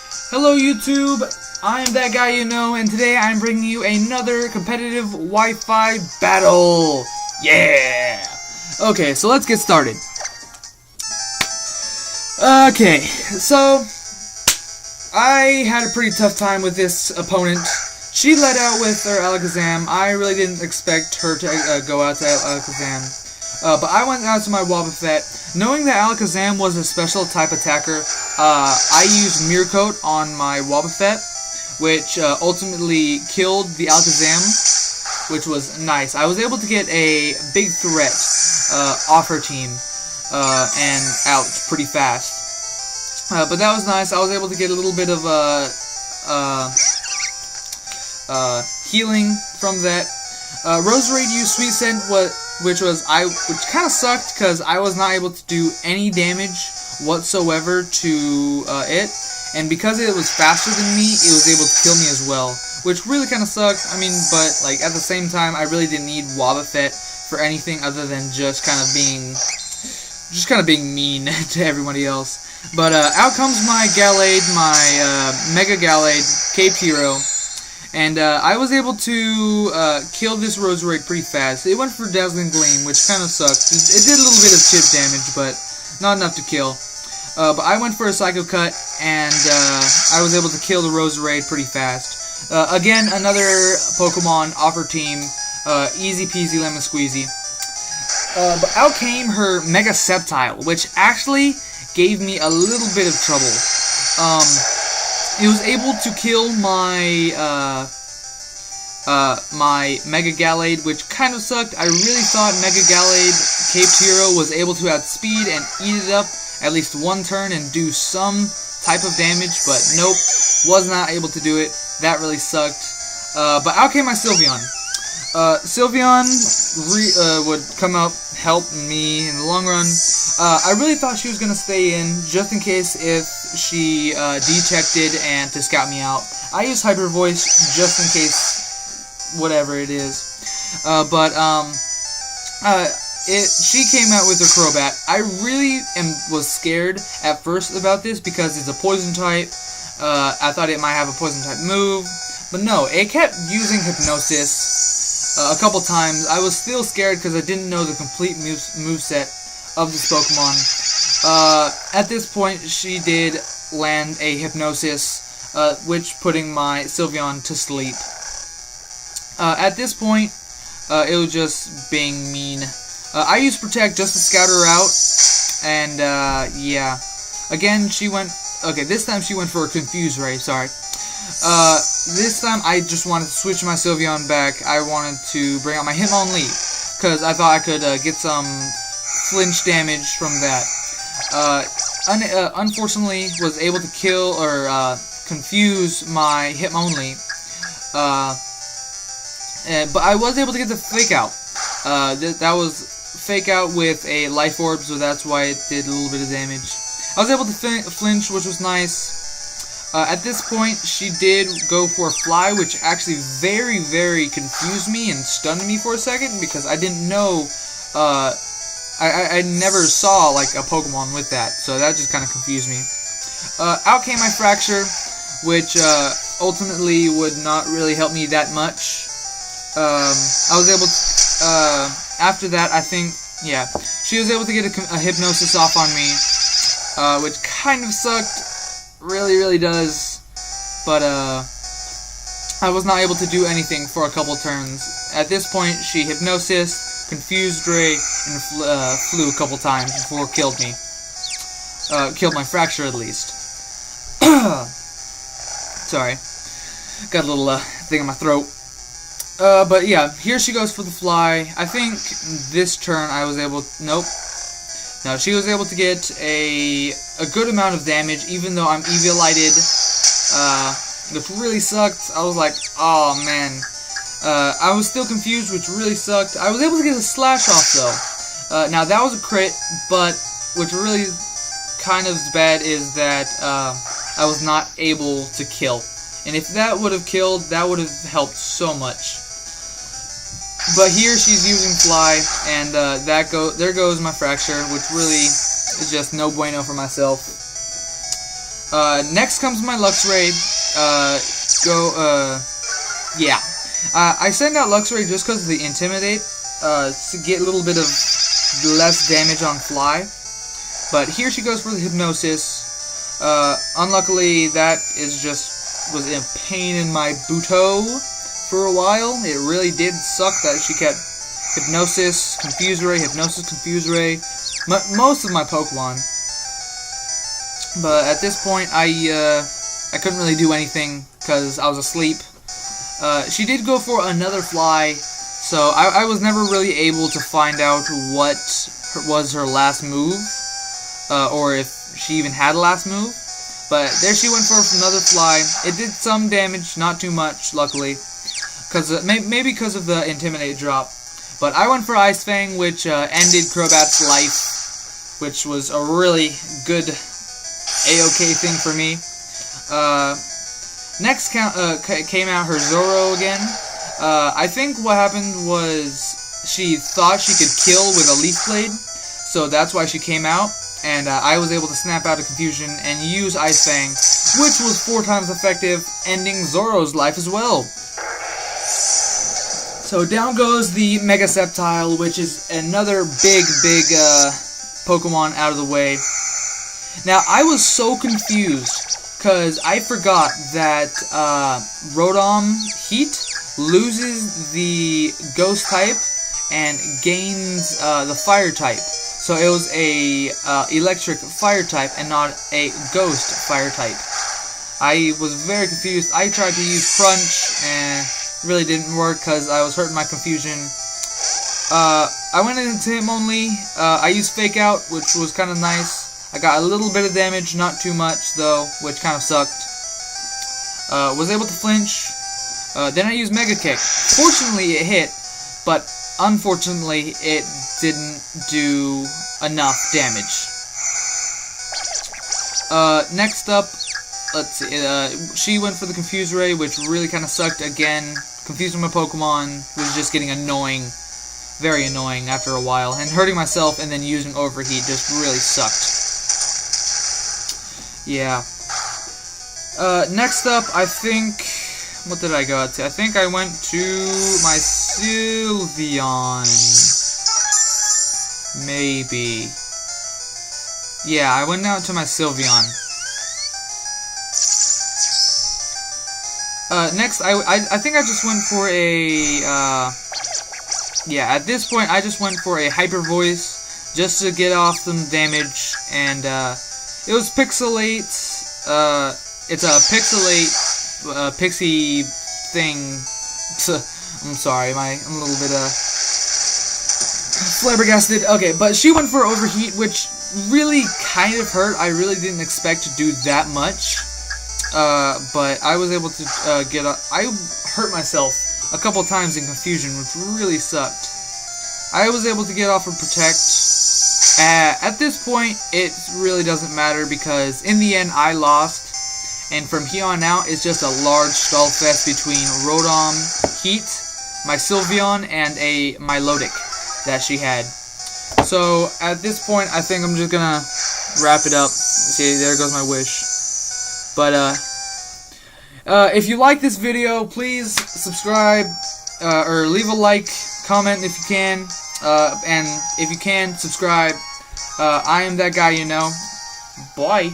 Hello YouTube, I am that guy you know, and today I'm bringing you another competitive Wi-Fi battle. Yeah! Okay, so let's get started. Okay, so I had a pretty tough time with this opponent. She led out with her Alakazam. I really didn't expect her to go out to Alakazam. But I went out to my Wobbuffet. Knowing that Alakazam was a special type attacker, I used Mirror Coat on my Wobbuffet, which ultimately killed the Alakazam, which was nice. I was able to get a big threat off her team and out pretty fast. But that was nice. I was able to get a little bit of healing from that. Roserade used Sweet Scent, which kind of sucked because I was not able to do any damage whatsoever to it, and because it was faster than me, it was able to kill me as well, which really kind of sucked. I mean, but like at the same time, I really didn't need Wobbuffet for anything other than just kind of being mean to everybody else. But out comes my Gallade, my Mega Gallade, Caped Hero. And I was able to kill this Roserade pretty fast. It went for Dazzling Gleam, which kind of sucked. It did a little bit of chip damage, but not enough to kill. But I went for a Psycho Cut, and I was able to kill the Roserade pretty fast. Again, another Pokemon off her team. Easy peasy lemon squeezy. But out came her Mega Sceptile, which actually gave me a little bit of trouble. It was able to kill my my Mega Gallade, which kind of sucked. I really thought Mega Gallade Caped Hero was able to outspeed and eat it up at least one turn and do some type of damage, but nope, was not able to do it. That really sucked. But out came my Sylveon. Sylveon would come up, help me in the long run. I really thought she was going to stay in, just in case if she detected and to scout me out. I use Hyper Voice just in case, whatever it is. She came out with her Crobat. I really was scared at first about this because it's a poison type. I thought it might have a poison type move, but no, it kept using Hypnosis a couple times. I was still scared because I didn't know the complete moveset of this Pokemon. At this point, she did land a Hypnosis, which putting my Sylveon to sleep. At this point, it was just being mean. I used Protect just to scout her out, and yeah. Again, she went. Okay, this time she went for a Confuse Ray. Sorry. This time I just wanted to switch my Sylveon back. I wanted to bring out my Hitmonlee because I thought I could get some flinch damage from that. Unfortunately, was able to kill or confuse my Hitmonlee. But I was able to get the Fake Out. That was Fake Out with a Life Orb, so that's why it did a little bit of damage. I was able to flinch, which was nice. At this point, she did go for a Fly, which actually very, very confused me and stunned me for a second because I didn't know. I never saw like a Pokemon with that, so that just kind of confused me. Out came my Fracture, which ultimately would not really help me that much. I was able to, after that, I think, yeah, she was able to get a Hypnosis off on me, which kind of sucked, really does, but I was not able to do anything for a couple turns. At this point, she Hypnosis, Confused Ray, and flew a couple times before it killed me. Killed my Fracture at least. Sorry. Got a little thing in my throat. But yeah, here she goes for the Fly. I think this turn I was able... Nope. No, she was able to get a good amount of damage, even though I'm Eviolited. Which really sucked. I was like, oh man. I was still confused, which really sucked. I was able to get a Slash off, though. Now, that was a crit, but which really kind of bad is that I was not able to kill. And if that would have killed, that would have helped so much. But here she's using Fly, and there goes my Fracture, which really is just no bueno for myself. Next comes my Luxray. Yeah. I send out Luxray just because of the Intimidate, to get a little bit of less damage on Fly. But here she goes for the Hypnosis. Unluckily, that was a pain in my booto for a while. It really did suck that she kept Hypnosis, Confuse Ray, Hypnosis, Confuse Ray, most of my Pokemon. But at this point, I couldn't really do anything because I was asleep. She did go for another Fly, so I was never really able to find out what was her last move, or if she even had a last move. But there she went for another Fly. It did some damage, not too much, luckily, maybe because of the Intimidate drop. But I went for Ice Fang, which ended Crobat's life, which was a really good A-OK thing for me. Next came out her Zoro again. I think what happened was she thought she could kill with a Leaf Blade, so that's why she came out. And I was able to snap out of confusion and use Ice Fang, which was 4 times effective, ending Zoro's life as well. So down goes the Mega Sceptile, which is another big Pokemon out of the way. Now, I was so confused, because I forgot that Rotom Heat loses the Ghost type and gains the Fire type. So it was a electric fire type and not a ghost fire type. I was very confused. I tried to use Crunch and really didn't work because I was hurting my confusion. I went into him only. I used Fake Out, which was kind of nice. I got a little bit of damage, not too much though, which kind of sucked. Was able to flinch. Then I used Mega Kick. Fortunately it hit, but unfortunately it didn't do enough damage. Next up, let's see, she went for the Confuse Ray, which really kind of sucked again. Confusing my Pokemon was just getting annoying, very annoying after a while, and hurting myself and then using Overheat just really sucked. Yeah. Next up, I think, what did I go out to? I think I went to my Sylveon. Maybe. Yeah, I went out to my Sylveon. Next, I think I just went for a, yeah, at this point, I just went for a Hyper Voice, just to get off some damage, and, it was Pixelate, it's a Pixelate, Pixie thing. I'm sorry, I'm a little bit, flabbergasted. Okay, but she went for Overheat, which really kind of hurt. I really didn't expect to do that much. But I was able to I hurt myself a couple times in confusion, which really sucked. I was able to get off of Protect. At this point, it really doesn't matter because in the end, I lost. And from here on out, it's just a large stall fest between Rotom Heat, my Sylveon, and a Milotic that she had. So at this point, I think I'm just gonna wrap it up. See, there goes my wish. But if you like this video, please subscribe or leave a like, comment if you can, and if you can, subscribe. I am that guy, you know. Bye.